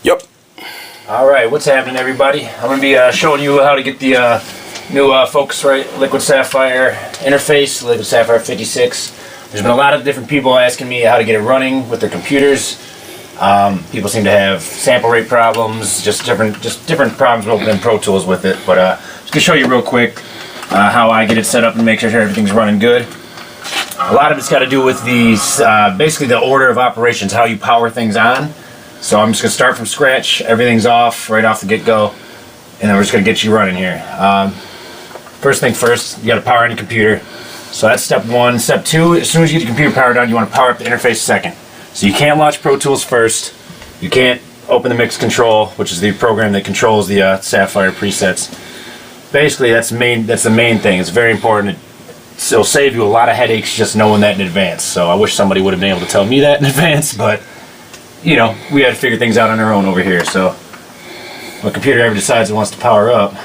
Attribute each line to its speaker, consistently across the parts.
Speaker 1: Yep.
Speaker 2: Alright, what's happening, everybody? I'm going to be showing you how to get the new Focusrite Liquid Saffire interface, Liquid Saffire 56. There's been a lot of different people asking me how to get it running with their computers. People seem to have sample rate problems, just different problems opening Pro Tools with it. But just going to show you real quick how I get it set up and make sure everything's running good. A lot of it's got to do with these, basically the order of operations, how you power things on. So I'm just going to start from scratch, everything's off, right off the get-go, and then we're just going to get you running here. First thing first, you got to power on your computer. So that's step one. Step two, as soon as you get your computer powered on, you want to power up the interface second. So you can't launch Pro Tools first, you can't open the mix control, which is the program that controls the Saffire presets. Basically, that's the main thing. It's very important. It'll save you a lot of headaches just knowing that in advance. So I wish somebody would have been able to tell me that in advance, but you know, we had to figure things out on our own over here. So when a computer ever decides it wants to power up,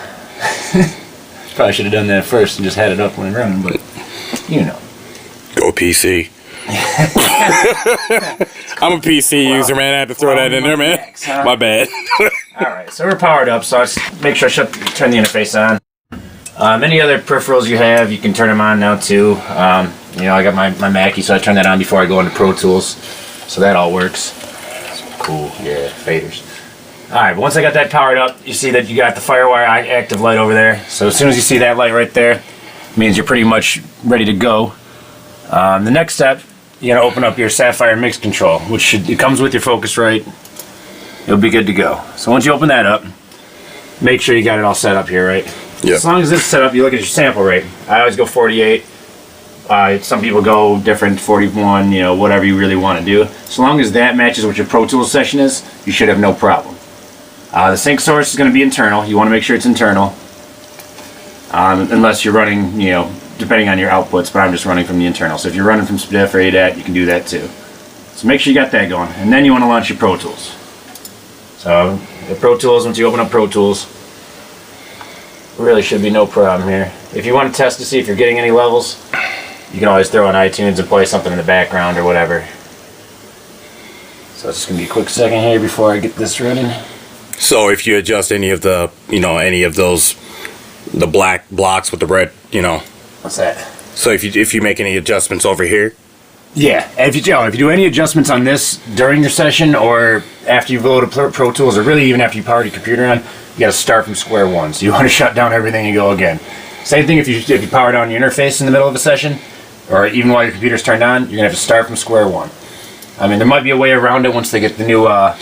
Speaker 2: probably should have done that first and just had it up when it running, but you know.
Speaker 1: Go PC. I'm a PC user, man. I had to throw that in there, man. Max, huh? My bad.
Speaker 2: Alright, so we're powered up, so let's make sure I turn the interface on. Any other peripherals you have, you can turn them on now too. You know, I got my Mackie, so I turn that on before I go into Pro Tools. So that all works. Cool, yeah, faders. Alright, but once I got that powered up, you see that you got the Firewire active light over there. So as soon as you see that light right there, it means you're pretty much ready to go. The next step, you're going to open up your Saffire mix control, which it comes with your Focusrite. It'll be good to go. So once you open that up, make sure you got it all set up here, right?
Speaker 1: Yeah.
Speaker 2: As long as it's set up, you look at your sample rate. I always go 48. Some people go different, 41, you know, whatever you really want to do. So long as that matches what your Pro Tools session is, you should have no problem. The sync source is going to be internal. You want to make sure it's internal. Unless you're running, you know, depending on your outputs, but I'm just running from the internal. So if you're running from SPDIF or ADAT, you can do that too. So make sure you got that going. And then you want to launch your Pro Tools. So the Pro Tools, once you open up Pro Tools, really should be no problem here. If you want to test to see if you're getting any levels, you can always throw on iTunes and play something in the background or whatever. So it's just going to be a quick second here before I get this running.
Speaker 1: So if you adjust any of the, you know, any of those, the black blocks with the red, you know.
Speaker 2: What's that?
Speaker 1: So if you make any adjustments over here.
Speaker 2: Yeah, if you do any adjustments on this during your session or after you've loaded Pro Tools or really even after you powered your computer on, you got to start from square one. So you want to shut down everything and go again. Same thing if you power down your interface in the middle of a session, or even while your computer's turned on, you're gonna have to start from square one. I mean, there might be a way around it once they get the new, the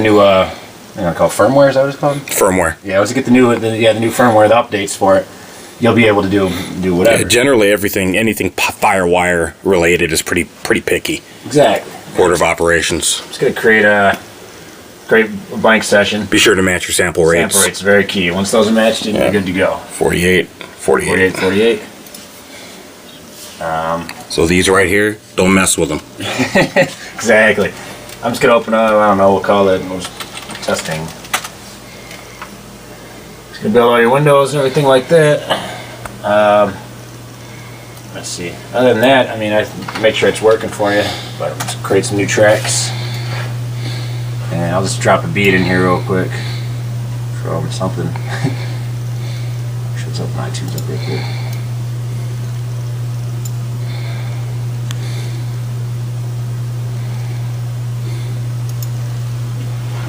Speaker 2: new, I call it firmware. Is that what it's called?
Speaker 1: Firmware.
Speaker 2: Yeah, once you get the new firmware, the updates for it, you'll be able to do whatever.
Speaker 1: Yeah, generally, anything Firewire related is pretty picky.
Speaker 2: Exactly.
Speaker 1: Order of operations.
Speaker 2: Just gonna create a blank session.
Speaker 1: Be sure to match your sample rates.
Speaker 2: Sample rates are very key. Once those are matched, then you're good to go.
Speaker 1: 48. So these right here, don't mess with them.
Speaker 2: Exactly. I'm just gonna open up, I don't know, we'll call it testing. Just gonna build all your windows and everything like that. Let's see. Other than that, I mean, I make sure it's working for you. But let's create some new tracks. And I'll just drop a beat in here real quick. From something. Shows up on iTunes up right there.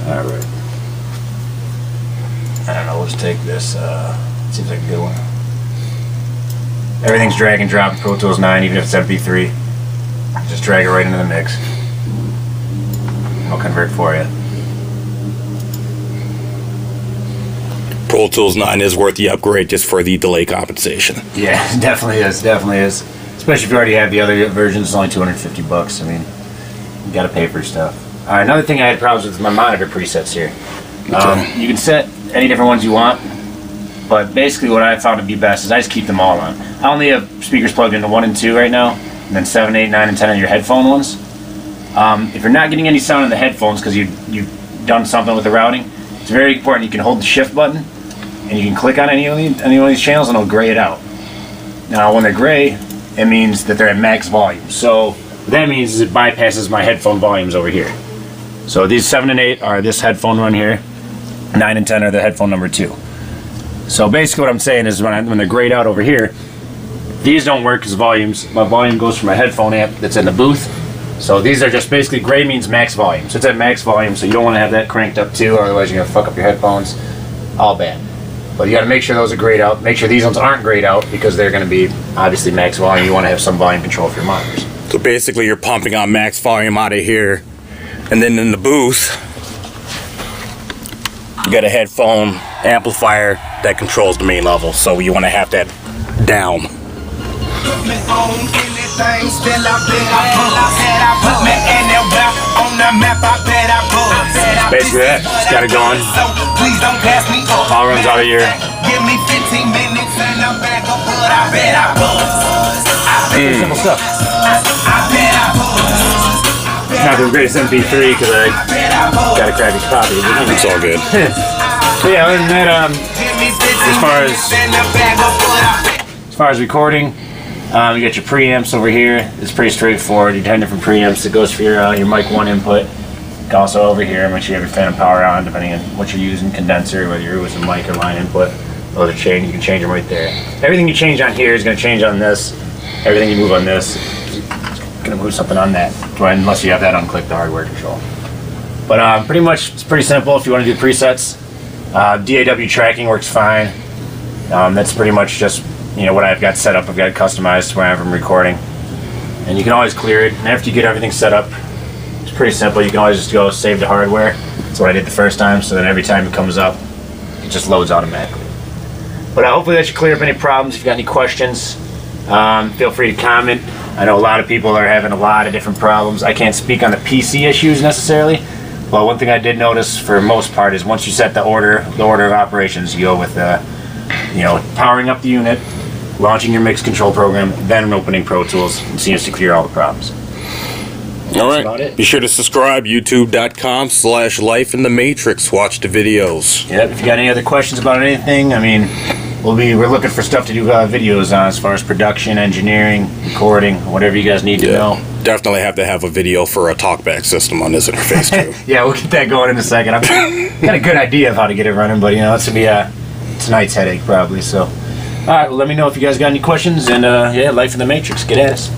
Speaker 2: Alright. I don't know, let's take this. Seems like a good one. Everything's drag and drop in Pro Tools 9, even if it's MP3. Just drag it right into the mix. I'll convert for you.
Speaker 1: Pro Tools 9 is worth the upgrade just for the delay compensation.
Speaker 2: Yeah, it definitely is. Definitely is. Especially if you already have the other versions, it's only $250. I mean, you gotta pay for stuff. Alright, another thing I had problems with is my monitor presets here. You can set any different ones you want, but basically what I found to be best is I just keep them all on. I only have speakers plugged into 1 and 2 right now, and then 7, 8, 9, and 10 are your headphone ones. If you're not getting any sound in the headphones because you've done something with the routing, it's very important you can hold the shift button and you can click on any one of these channels and it'll gray it out. Now when they're gray, it means that they're at max volume. So what that means is it bypasses my headphone volumes over here. So these 7 and 8 are this headphone one here. 9 and 10 are the headphone number 2. So basically what I'm saying is when they're grayed out over here, these don't work because my volume goes from my headphone amp that's in the booth. So these are just basically gray means max volume. So it's at max volume, so you don't want to have that cranked up too, or otherwise you're going to fuck up your headphones. All bad. But you got to make sure those are grayed out. Make sure these ones aren't grayed out because they're going to be obviously max volume. You want to have some volume control for your monitors.
Speaker 1: So basically you're pumping on max volume out of here, and then in the booth you got a headphone amplifier that controls the main level, so you want to have that down.
Speaker 2: Basically that. Just got it going. All runs out of here. Simple stuff. It's not the greatest MP3 because I got a crappy copy.
Speaker 1: It's all good.
Speaker 2: But yeah, other than that, as far as recording, you got your preamps over here. It's pretty straightforward. You have 10 different preamps that goes for your mic 1 input. Also over here, make sure you have your phantom power on, depending on what you're using, condenser, whether you're using mic or line input. Those are changed. You can change them right there. Everything you change on here is going to change on this. Everything you move on this is going to move something on that, unless you have that unclicked, the hardware control. But pretty much, it's pretty simple if you want to do presets. DAW tracking works fine. That's pretty much just what I've got set up. I've got it customized whenever I'm recording, and you can always clear it. And after you get everything set up, it's pretty simple. You can always just go save the hardware. That's what I did the first time. So then every time it comes up, it just loads automatically. But hopefully that should clear up any problems. If you got any questions, feel free to comment. I know a lot of people are having a lot of different problems. I can't speak on the PC issues necessarily, but one thing I did notice for most part is once you set the order of operations, you go with powering up the unit, launching your mix control program, then opening Pro Tools, and seems to clear all the problems.
Speaker 1: All right. Be sure to subscribe. YouTube.com/LifeInTheMatrix. Watch the videos.
Speaker 2: Yep. If you got any other questions about anything, I mean, we're looking for stuff to do videos on as far as production, engineering, recording, whatever you guys need to know.
Speaker 1: Definitely have to have a video for a talkback system on this interface too.
Speaker 2: Yeah, we'll get that going in a second. I've got a good idea of how to get it running, but it's gonna be tonight's headache probably. So, all right. Well, let me know if you guys got any questions, and Life in the Matrix. Get at us.